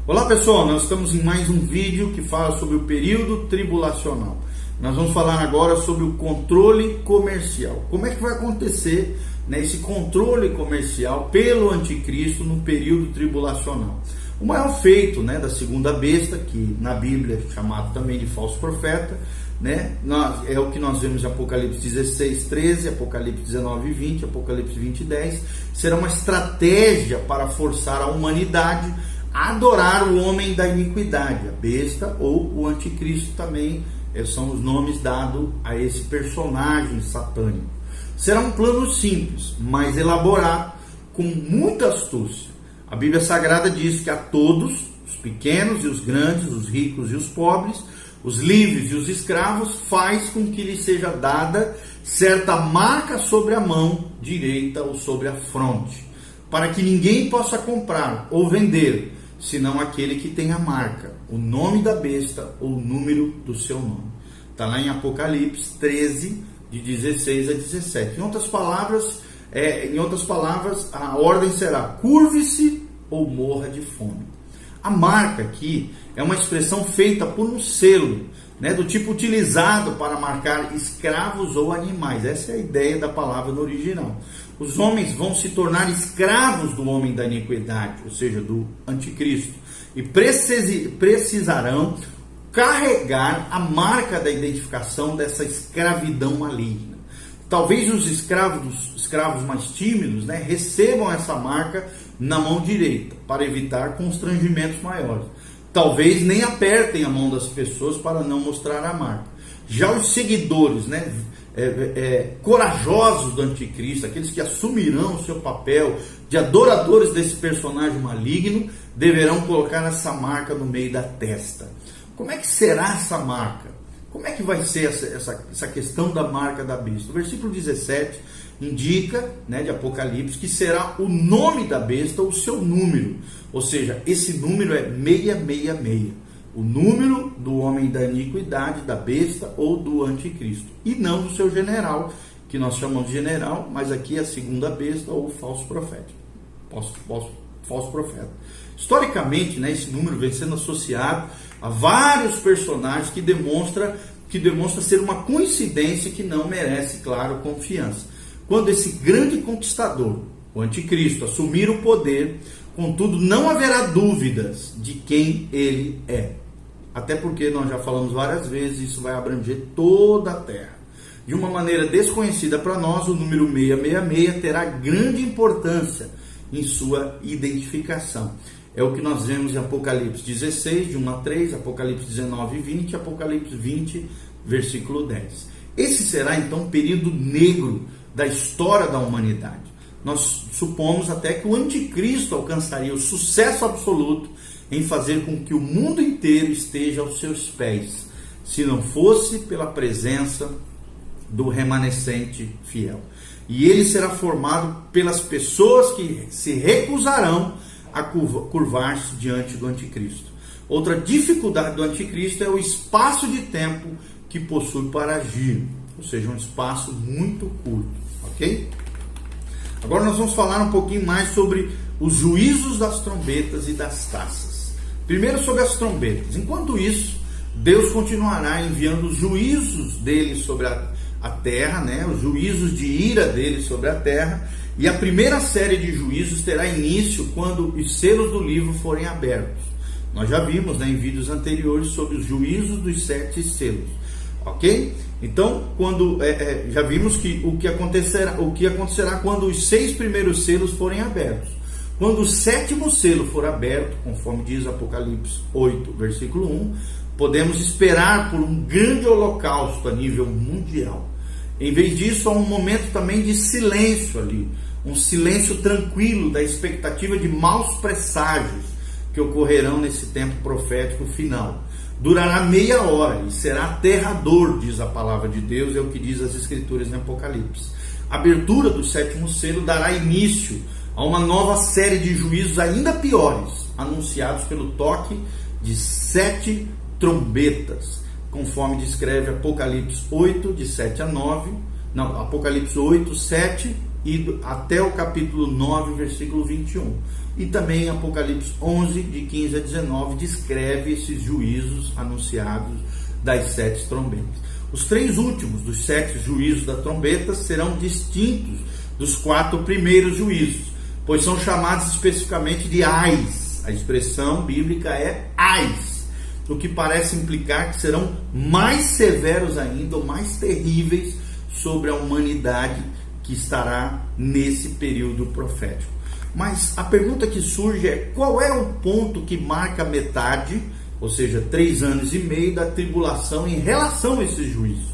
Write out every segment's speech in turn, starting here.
Olá pessoal, nós estamos em mais um vídeo que fala sobre o período tribulacional. Nós vamos falar agora sobre o controle comercial. Como é que vai acontecer, esse controle comercial pelo anticristo no período tribulacional? O maior feito, da segunda besta, que na Bíblia é chamado também de falso profeta, é o que nós vemos em Apocalipse 16, 13, Apocalipse 19, 20, Apocalipse 20, 10. Será uma estratégia para forçar a humanidade a adorar o homem da iniquidade, a besta ou o anticristo também, são os nomes dados a esse personagem satânico. Será um plano simples, mas elaborado com muita astúcia. A Bíblia Sagrada diz que a todos, os pequenos e os grandes, os ricos e os pobres, os livres e os escravos, faz com que lhe seja dada certa marca sobre a mão direita ou sobre a fronte, para que ninguém possa comprar ou vender, senão aquele que tem a marca, o nome da besta ou o número do seu nome. Está lá em Apocalipse 13, de 16 a 17. Em outras palavras, a ordem será: curve-se ou morra de fome. A marca aqui é uma expressão feita por um selo, do tipo utilizado para marcar escravos ou animais. Essa é a ideia da palavra no original. Os homens vão se tornar escravos do homem da iniquidade, ou seja, do anticristo, e precisarão carregar a marca da identificação dessa escravidão maligna. Talvez os escravos mais tímidos, recebam essa marca na mão direita, para evitar constrangimentos maiores. Talvez nem apertem a mão das pessoas para não mostrar a marca. Já os seguidores, corajosos do anticristo, aqueles que assumirão o seu papel de adoradores desse personagem maligno, deverão colocar essa marca no meio da testa. Como é que será essa marca? Como é que vai ser essa questão da marca da besta? O versículo 17 indica, de Apocalipse, que será o nome da besta, o seu número. Ou seja, esse número é 666. O número do homem da iniquidade, da besta ou do anticristo. E não do seu general, que nós chamamos de general, mas aqui é a segunda besta ou falso profeta. Falso profeta. Historicamente, esse número vem sendo associado a vários personagens que demonstra ser uma coincidência que não merece, claro, confiança. Quando esse grande conquistador, o anticristo, assumir o poder, contudo, não haverá dúvidas de quem ele é. Até porque nós já falamos várias vezes, isso vai abranger toda a terra. De uma maneira desconhecida para nós, o número 666 terá grande importância em sua identificação. É o que nós vemos em Apocalipse 16, de 1 a 3, Apocalipse 19, 20, Apocalipse 20, versículo 10. Esse será então um período negro da história da humanidade. Nós supomos até que o anticristo alcançaria o sucesso absoluto em fazer com que o mundo inteiro esteja aos seus pés, se não fosse pela presença do remanescente fiel. E ele será formado pelas pessoas que se recusarão a curvar-se diante do anticristo. Outra dificuldade do anticristo é o espaço de tempo que possui para agir, ou seja, um espaço muito curto, ok? Agora nós vamos falar um pouquinho mais sobre os juízos das trombetas e das taças. Primeiro sobre as trombetas. Enquanto isso, Deus continuará enviando os juízos dele sobre a terra, os juízos de ira dele sobre a terra, e a primeira série de juízos terá início quando os selos do livro forem abertos. Nós já vimos em vídeos anteriores sobre os juízos dos 7 selos, ok? Então, já vimos que o que acontecerá quando os 6 primeiros selos forem abertos. Quando o 7º selo for aberto, conforme diz Apocalipse 8, versículo 1, podemos esperar por um grande holocausto a nível mundial. Em vez disso, há um momento também de silêncio ali, um silêncio tranquilo da expectativa de maus presságios que ocorrerão nesse tempo profético final. Durará meia hora e será aterrador, diz a palavra de Deus, é o que diz as Escrituras em Apocalipse. A abertura do 7º selo dará início a uma nova série de juízos ainda piores, anunciados pelo toque de 7 trombetas, conforme descreve Apocalipse 8, de 7 a 9, Apocalipse 8, 7 e até o capítulo 9, versículo 21. e também Apocalipse 11, de 15 a 19, descreve esses juízos anunciados das 7 trombetas. Os 3 últimos dos 7 juízos da trombeta serão distintos dos 4 primeiros juízos, pois são chamados especificamente de ais. A expressão bíblica é ais, o que parece implicar que serão mais severos ainda, ou mais terríveis, sobre a humanidade que estará nesse período profético. Mas a pergunta que surge é: qual é o ponto que marca a metade, ou seja, 3 anos e meio da tribulação em relação a esses juízos?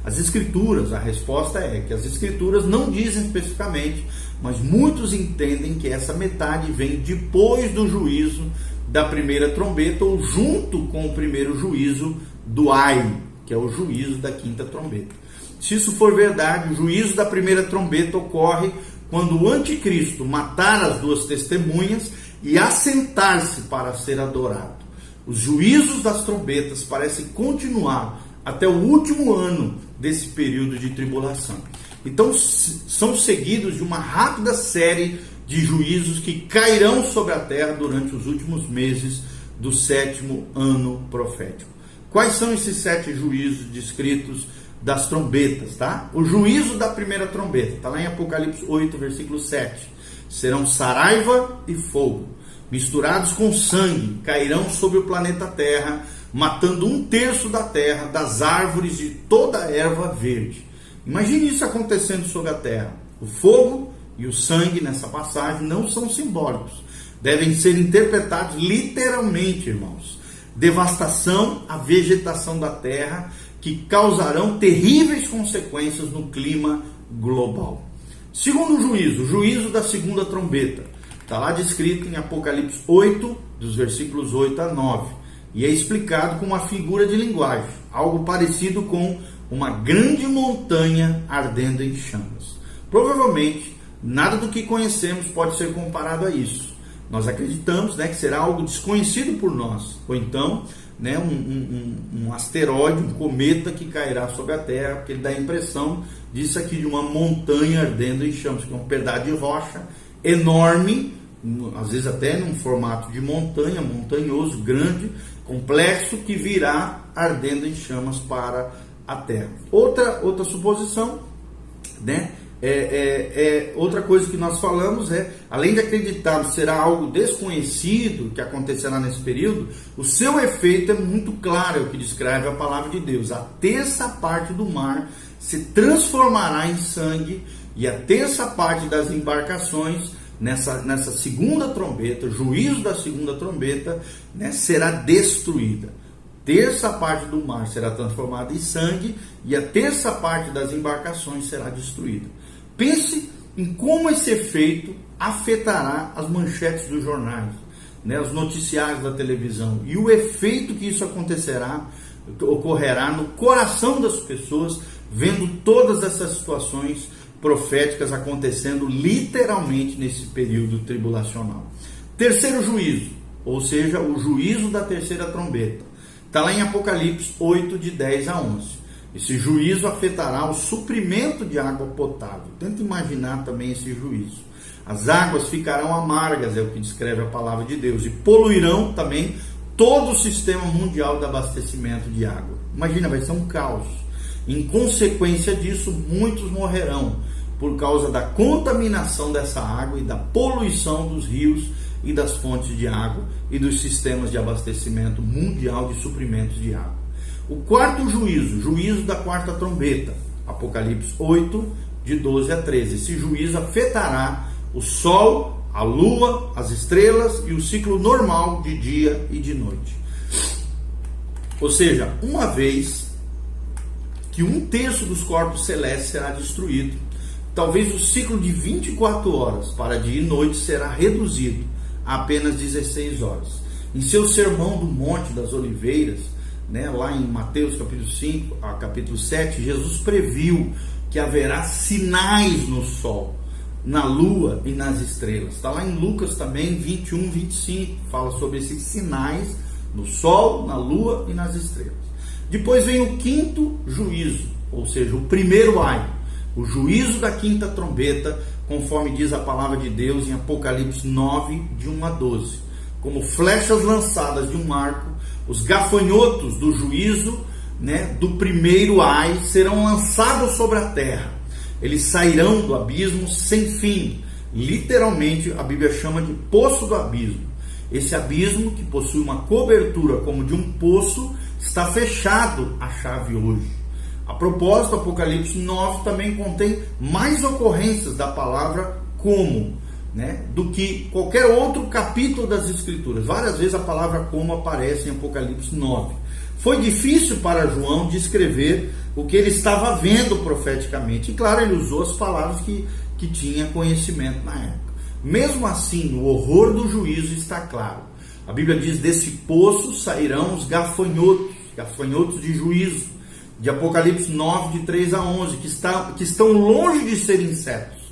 As Escrituras, a resposta é que as Escrituras não dizem especificamente, mas muitos entendem que essa metade vem depois do juízo da primeira trombeta, ou junto com o primeiro juízo do Ai, que é o juízo da quinta trombeta. Se isso for verdade, o juízo da primeira trombeta ocorre quando o anticristo matar as 2 testemunhas e assentar-se para ser adorado. Os juízos das trombetas parecem continuar até o último ano desse período de tribulação. Então, são seguidos de uma rápida série de juízos que cairão sobre a terra durante os últimos meses do 7º ano profético. Quais são esses 7 juízos descritos das trombetas, tá? O juízo da primeira trombeta, está lá em Apocalipse 8, versículo 7. Serão saraiva e fogo, misturados com sangue, cairão sobre o planeta Terra, matando 1/3 da terra, das árvores e toda a erva verde. Imagine isso acontecendo sobre a terra. O fogo e o sangue nessa passagem não são simbólicos, devem ser interpretados literalmente, irmãos. Devastação à vegetação da terra, que causarão terríveis consequências no clima global. Segundo juízo, o juízo da segunda trombeta, está lá descrito em Apocalipse 8, dos versículos 8 a 9, e é explicado com uma figura de linguagem, algo parecido com uma grande montanha ardendo em chamas. Provavelmente, nada do que conhecemos pode ser comparado a isso. Nós acreditamos, que será algo desconhecido por nós, ou então um asteroide, um cometa que cairá sobre a Terra, porque ele dá a impressão disso aqui, de uma montanha ardendo em chamas, que é um pedaço de rocha enorme, às vezes até num formato de montanha, montanhoso, grande, complexo, que virá ardendo em chamas para a Terra. Outra suposição, outra coisa que nós falamos é, além de acreditar que será algo desconhecido que acontecerá nesse período, o seu efeito é muito claro, é o que descreve a palavra de Deus. A terça parte do mar se transformará em sangue, e a terça parte das embarcações nessa segunda trombeta, juízo da segunda trombeta, será destruída. Terça parte do mar será transformada em sangue, e a terça parte das embarcações será destruída. Pense em como esse efeito afetará as manchetes dos jornais, os noticiários da televisão, e o efeito que isso ocorrerá no coração das pessoas, vendo todas essas situações proféticas acontecendo literalmente nesse período tribulacional. Terceiro juízo, ou seja, o juízo da terceira trombeta, está lá em Apocalipse 8, de 10 a 11. Esse juízo afetará o suprimento de água potável. Tenta imaginar também esse juízo. As águas ficarão amargas, é o que descreve a palavra de Deus, e poluirão também todo o sistema mundial de abastecimento de água. Imagina, vai ser um caos. Em consequência disso, muitos morrerão por causa da contaminação dessa água e da poluição dos rios e das fontes de água e dos sistemas de abastecimento mundial de suprimentos de água. O quarto juízo, juízo da quarta trombeta, Apocalipse 8, de 12 a 13. Esse juízo afetará o sol, a lua, as estrelas e o ciclo normal de dia e de noite. Ou seja, uma vez que 1/3 dos corpos celestes será destruído, talvez o ciclo de 24 horas para dia e noite será reduzido a apenas 16 horas. Em seu sermão do Monte das Oliveiras, lá em Mateus capítulo 5 a capítulo 7, Jesus previu que haverá sinais no sol, na lua e nas estrelas. Está lá em Lucas também 21, 25, fala sobre esses sinais no sol, na lua e nas estrelas. Depois vem o quinto juízo, ou seja, o primeiro ai, o juízo da quinta trombeta, conforme diz a palavra de Deus em Apocalipse 9, de 1 a 12. Como flechas lançadas de um arco, os gafanhotos do juízo, do primeiro ai, serão lançados sobre a terra. Eles sairão do abismo sem fim. Literalmente, a Bíblia chama de poço do abismo. Esse abismo, que possui uma cobertura como de um poço, está fechado à chave hoje. A propósito, Apocalipse 9 também contém mais ocorrências da palavra como, do que qualquer outro capítulo das Escrituras. Várias vezes a palavra como aparece em Apocalipse 9. Foi difícil para João descrever o que ele estava vendo profeticamente. E claro, ele usou as palavras que tinha conhecimento na época. Mesmo assim, o horror do juízo está claro. A Bíblia diz: desse poço sairão os gafanhotos de juízo. De Apocalipse 9, de 3 a 11, que estão longe de serem insetos.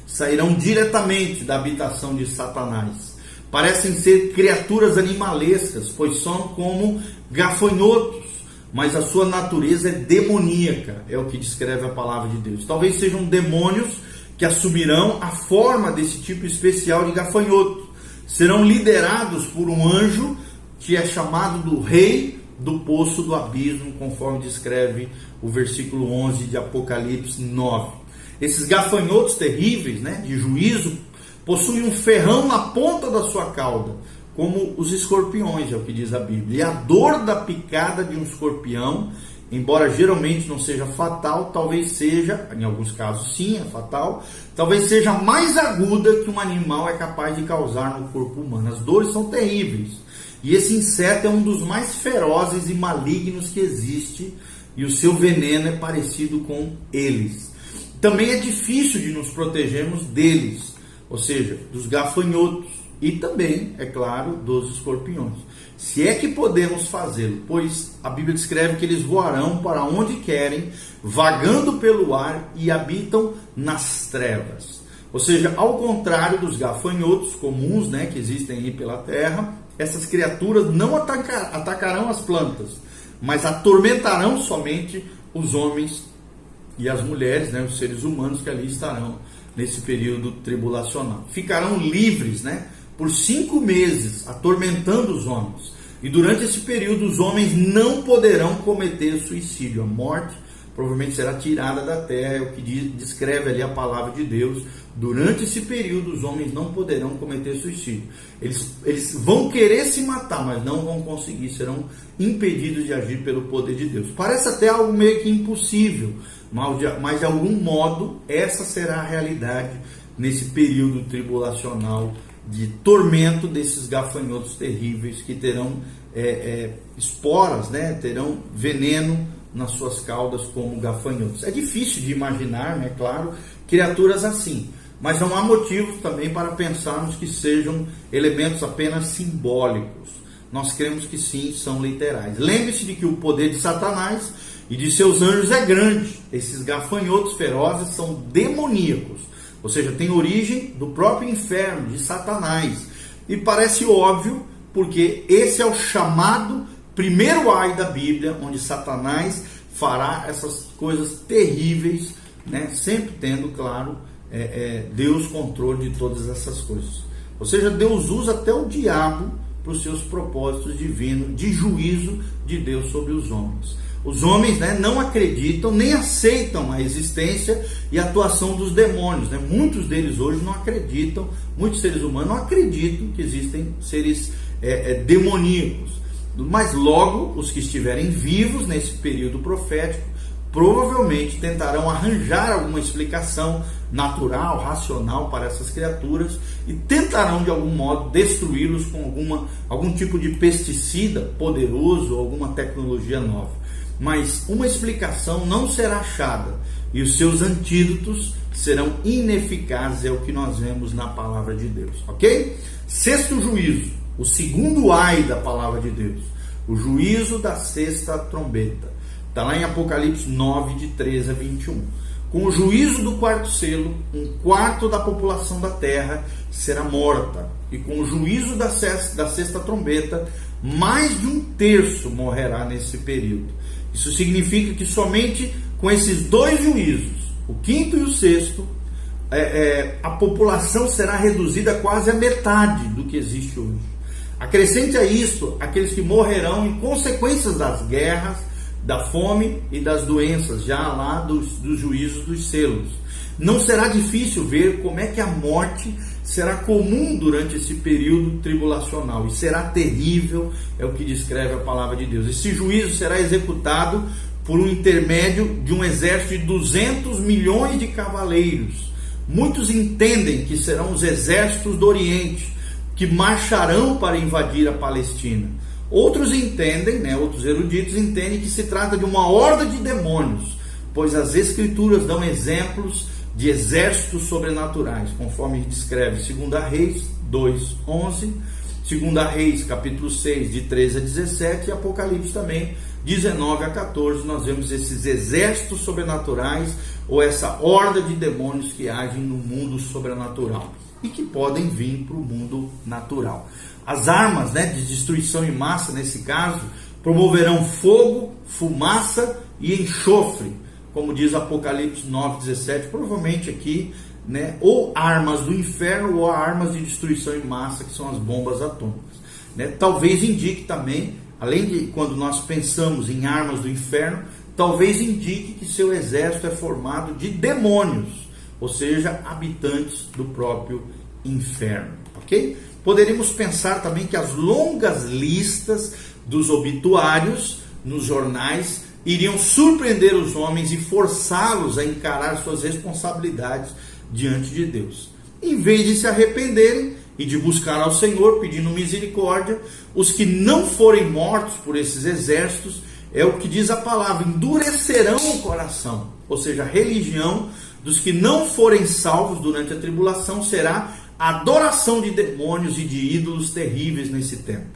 Sairão diretamente da habitação de Satanás. Parecem ser criaturas animalescas, pois são como gafanhotos, mas a sua natureza é demoníaca, é o que descreve a palavra de Deus. Talvez sejam demônios que assumirão a forma desse tipo especial de gafanhoto. Serão liderados por um anjo que é chamado do rei do poço do abismo, conforme descreve o versículo 11 de Apocalipse 9. Esses gafanhotos terríveis, de juízo, possuem um ferrão na ponta da sua cauda, como os escorpiões, é o que diz a Bíblia. E a dor da picada de um escorpião, embora geralmente não seja fatal, talvez seja, em alguns casos sim, é fatal, talvez seja mais aguda que um animal é capaz de causar no corpo humano. As dores são terríveis. E esse inseto é um dos mais ferozes e malignos que existe, e o seu veneno é parecido com eles. Também é difícil de nos protegermos deles, ou seja, dos gafanhotos, e também, é claro, dos escorpiões. Se é que podemos fazê-lo, pois a Bíblia descreve que eles voarão para onde querem, vagando pelo ar e habitam nas trevas. Ou seja, ao contrário dos gafanhotos comuns, que existem aí pela terra, essas criaturas não atacarão as plantas, mas atormentarão somente os homens e as mulheres, os seres humanos que ali estarão nesse período tribulacional. Ficarão livres, por 5 meses, atormentando os homens. E durante esse período, os homens não poderão cometer suicídio. A morte provavelmente será tirada da terra, é o que descreve ali a palavra de Deus. Durante esse período, os homens não poderão cometer suicídio. Eles vão querer se matar, mas não vão conseguir, serão impedidos de agir pelo poder de Deus. Parece até algo meio que impossível, mas de algum modo, essa será a realidade nesse período tribulacional de tormento desses gafanhotos terríveis que terão esporas, terão veneno nas suas caudas como gafanhotos. É difícil de imaginar, claro, criaturas assim, mas não há motivos também para pensarmos que sejam elementos apenas simbólicos. Nós cremos que sim, são literais. Lembre-se de que o poder de Satanás e de seus anjos é grande. Esses gafanhotos ferozes são demoníacos, ou seja, tem origem do próprio inferno, de Satanás. E parece óbvio, porque esse é o chamado primeiro ai da Bíblia, onde Satanás fará essas coisas terríveis, sempre tendo, claro, Deus controle de todas essas coisas. Ou seja, Deus usa até o diabo para os seus propósitos divinos de juízo de Deus sobre os homens. Os homens não acreditam, nem aceitam a existência e a atuação dos demônios. Muitos deles hoje não acreditam, muitos seres humanos não acreditam que existem seres demoníacos. Mas logo, os que estiverem vivos nesse período profético, provavelmente tentarão arranjar alguma explicação natural, racional para essas criaturas e tentarão de algum modo destruí-los com algum tipo de pesticida poderoso ou alguma tecnologia nova. Mas uma explicação não será achada e os seus antídotos serão ineficazes, é o que nós vemos na palavra de Deus, ok? Sexto juízo, o segundo ai da palavra de Deus, o juízo da sexta trombeta. Está lá em Apocalipse 9, de 13 a 21. Com o juízo do quarto selo, 1/4 da população da terra será morta. E com o juízo da sexta trombeta, mais de 1/3 morrerá nesse período. Isso significa que somente com esses dois juízos, o quinto e o sexto, a população será reduzida quase à metade do que existe hoje. Acrescente a isso aqueles que morrerão em consequências das guerras, da fome e das doenças, já lá dos juízos dos selos. Não será difícil ver como é que a morte será comum durante esse período tribulacional, e será terrível, é o que descreve a palavra de Deus. Esse juízo será executado por um intermédio de um exército de 200 milhões de cavaleiros. Muitos entendem que serão os exércitos do Oriente, que marcharão para invadir a Palestina. Outros entendem, outros eruditos entendem que se trata de uma horda de demônios, pois as Escrituras dão exemplos de exércitos sobrenaturais, conforme descreve 2 Reis 2:11, 2 Reis capítulo 6, de 13 a 17, e Apocalipse também, 19 a 14, nós vemos esses exércitos sobrenaturais, ou essa horda de demônios que agem no mundo sobrenatural e que podem vir para o mundo natural. As armas de destruição em massa, nesse caso, promoverão fogo, fumaça e enxofre, como diz Apocalipse 9:17, provavelmente aqui, ou armas do inferno ou armas de destruição em massa, que são as bombas atômicas. Talvez indique também, além de quando nós pensamos em armas do inferno, talvez indique que seu exército é formado de demônios, ou seja, habitantes do próprio inferno, ok? Poderíamos pensar também que as longas listas dos obituários nos jornais iriam surpreender os homens e forçá-los a encarar suas responsabilidades diante de Deus. Em vez de se arrependerem e de buscar ao Senhor pedindo misericórdia, os que não forem mortos por esses exércitos, é o que diz a palavra, endurecerão o coração. Ou seja, a religião dos que não forem salvos durante a tribulação será a adoração de demônios e de ídolos terríveis nesse tempo.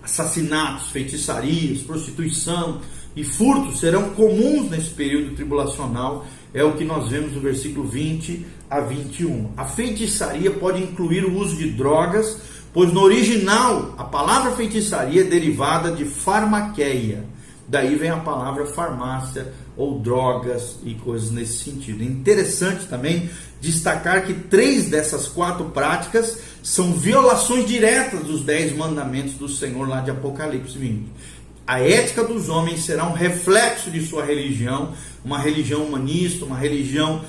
Assassinatos, feitiçarias, prostituição e furtos serão comuns nesse período tribulacional, é o que nós vemos no versículo 20 a 21. A feitiçaria pode incluir o uso de drogas, pois no original a palavra feitiçaria é derivada de farmaqueia. Daí vem a palavra farmácia ou drogas e coisas nesse sentido. É interessante também destacar que 3 dessas 4 práticas são violações diretas dos 10 mandamentos do Senhor lá de Apocalipse 20. A ética dos homens será um reflexo de sua religião, uma religião humanista, uma religião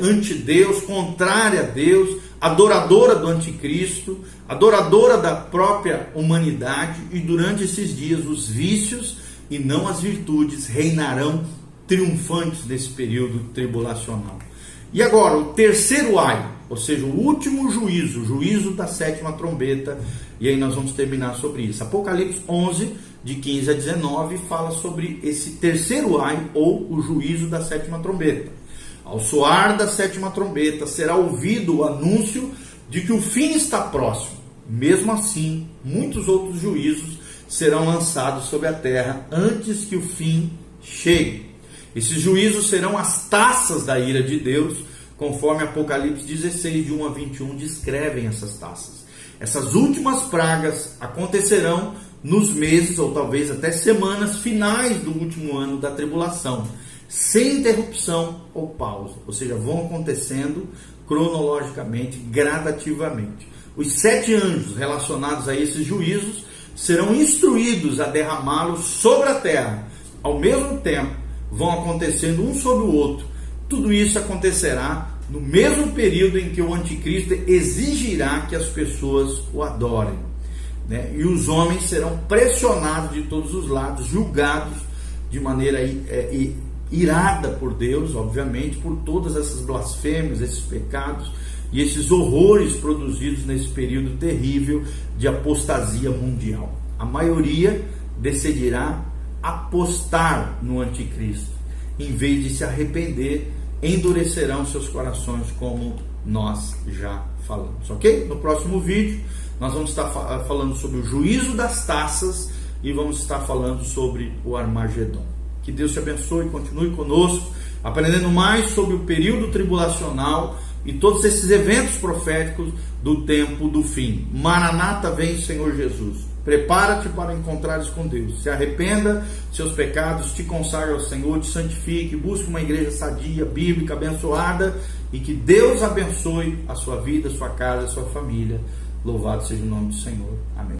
anti-Deus, contrária a Deus, adoradora do anticristo, adoradora da própria humanidade, e durante esses dias os vícios e não as virtudes reinarão triunfantes nesse período tribulacional. E agora, o terceiro ai, ou seja, o último juízo, o juízo da 7ª trombeta, e aí nós vamos terminar sobre isso. Apocalipse 11, de 15 a 19, fala sobre esse terceiro ai, ou o juízo da 7ª trombeta. Ao soar da 7ª trombeta, será ouvido o anúncio de que o fim está próximo. Mesmo assim, muitos outros juízos serão lançados sobre a terra antes que o fim chegue. Esses juízos serão as taças da ira de Deus, conforme Apocalipse 16, de 1 a 21, descrevem essas taças. Essas últimas pragas acontecerão nos meses, ou talvez até semanas finais do último ano da tribulação, sem interrupção ou pausa, ou seja, vão acontecendo cronologicamente, gradativamente. Os 7 anjos relacionados a esses juízos serão instruídos a derramá-los sobre a terra. Ao mesmo tempo, vão acontecendo um sobre o outro. Tudo isso acontecerá no mesmo período em que o anticristo exigirá que as pessoas o adorem, E os homens serão pressionados de todos os lados, julgados de maneira irada por Deus, obviamente, por todas essas blasfêmias, esses pecados e esses horrores produzidos nesse período terrível de apostasia mundial. A maioria decidirá apostar no anticristo. Em vez de se arrepender, endurecerão seus corações, como nós já falamos, ok? No próximo vídeo nós vamos estar falando sobre o juízo das taças e vamos estar falando sobre o Armagedon. Que Deus te abençoe e continue conosco, aprendendo mais sobre o período tribulacional e todos esses eventos proféticos do tempo do fim. Maranata, vem Senhor Jesus. Prepara-te para encontrares com Deus. Se arrependa dos seus pecados, te consagre ao Senhor, te santifique, busque uma igreja sadia, bíblica, abençoada e que Deus abençoe a sua vida, a sua casa, a sua família. Louvado seja o nome do Senhor. Amém.